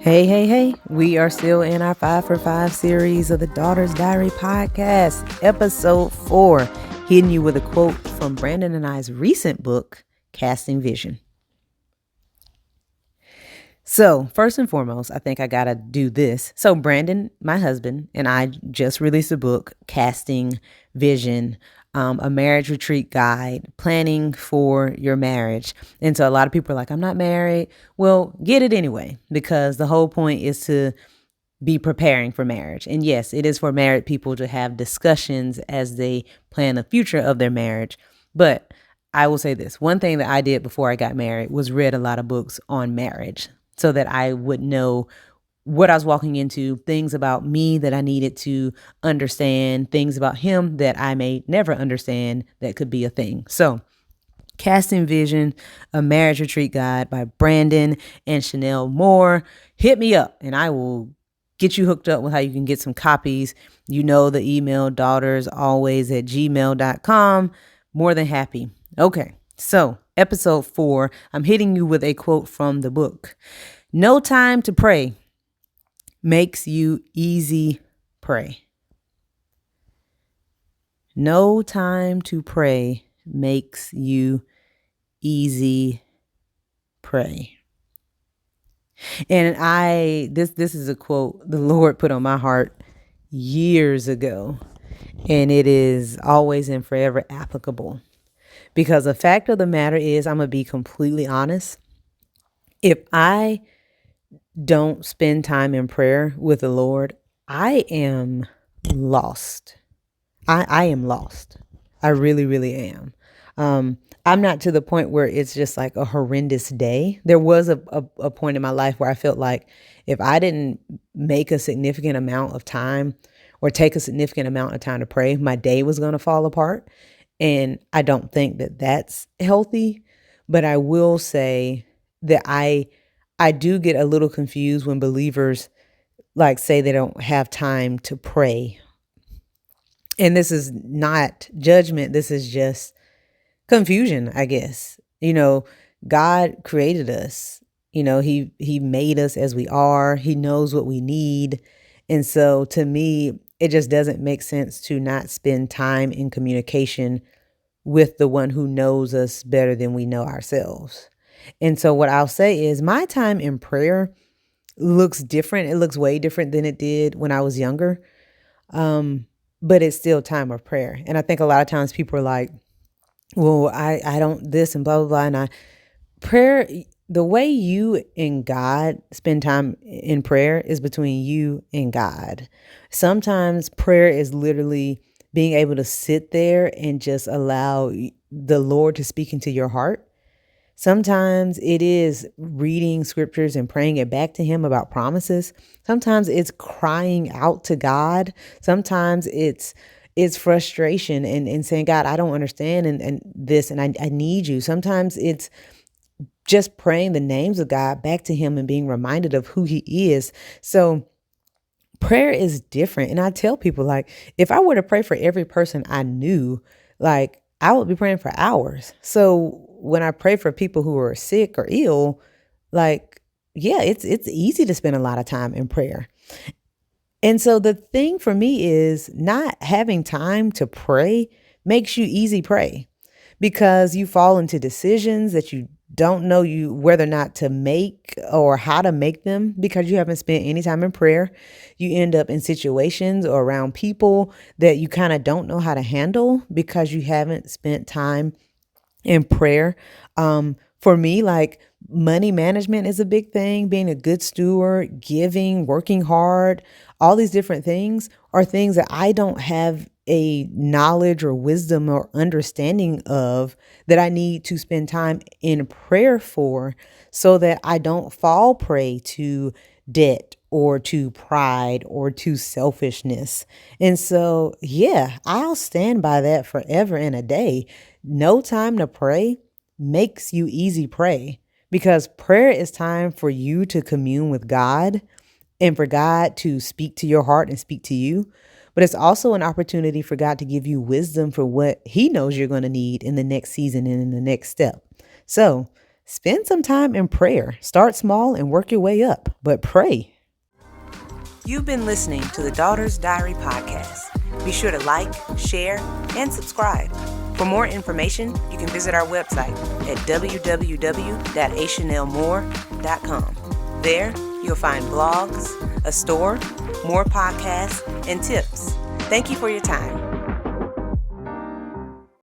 Hey, hey, hey. We are still in our 5 for 5 series of the Daughter's Diary podcast, episode 4, hitting you with a quote from Brandon and I's recent book, Casting Vision. So, first and foremost, I think I got to do this. So, Brandon, my husband, and I just released a book, Casting Vision, a marriage retreat guide, planning for your marriage. And so, a lot of people are like, I'm not married. Well, get it anyway, because the whole point is to be preparing for marriage. And yes, it is for married people to have discussions as they plan the future of their marriage. But I will say this one thing that I did before I got married was read a lot of books on marriage so that I would know what I was walking into, things about me that I needed to understand, things about him that I may never understand that could be a thing. So, Casting Vision, a marriage retreat guide by Brandon and Chanel Moore. Hit me up and I will get you hooked up with how you can get some copies. You know the email daughtersalways@gmail.com. More than happy. Okay, so episode 4, I'm hitting you with a quote from the book. No time to pray makes you easy pray. No time to pray makes you easy pray. And this is a quote the Lord put on my heart years ago, and it is always and forever applicable. Because the fact of the matter is, I'm going to be completely honest. If I don't spend time in prayer with the Lord, I am lost. I am lost. I really, really am. I'm not to the point where it's just like a horrendous day. There was a point in my life where I felt like if I didn't make a significant amount of time or take a significant amount of time to pray, my day was going to fall apart. And I don't think that that's healthy. But I will say that I do get a little confused when believers like say they don't have time to pray. And this is not judgment. This is just confusion, I guess. God created us. He made us as we are. He knows what we need. And so to me, it just doesn't make sense to not spend time in communication with the one who knows us better than we know ourselves. And so what I'll say is my time in prayer looks different. It looks way different than it did when I was younger. But it's still time of prayer. And I think a lot of times people are like, well, I don't this and blah, blah, blah. And prayer, the way you and God spend time in prayer is between you and God. Sometimes prayer is literally being able to sit there and just allow the Lord to speak into your heart. Sometimes it is reading scriptures and praying it back to him about promises. Sometimes it's crying out to God. Sometimes it's frustration and saying, God, I don't understand and this and I need you. Sometimes it's just praying the names of God back to him and being reminded of who he is. So prayer is different. And I tell people, like, if I were to pray for every person I knew, like, I would be praying for hours. So when I pray for people who are sick or ill, like, yeah, it's easy to spend a lot of time in prayer. And so the thing for me is not having time to pray makes you easy pray because you fall into decisions that you don't know you whether or not to make or how to make them because you haven't spent any time in prayer. You end up in situations or around people that you kind of don't know how to handle because you haven't spent time in prayer. For me, like money management is a big thing, being a good steward, giving, working hard, all these different things are things that I don't have a knowledge or wisdom or understanding of that I need to spend time in prayer for so that I don't fall prey to debt or to pride or to selfishness. And so, yeah, I'll stand by that forever and a day. No time to pray makes you easy pray because prayer is time for you to commune with God and for God to speak to your heart and speak to you. But it's also an opportunity for God to give you wisdom for what he knows you're going to need in the next season and in the next step. So spend some time in prayer. Start small and work your way up, but pray. You've been listening to the Daughter's Diary podcast. Be sure to like, share, and subscribe. For more information, you can visit our website at www.achanelmore.com. There, you'll find blogs, a store, more podcasts, and tips. Thank you for your time.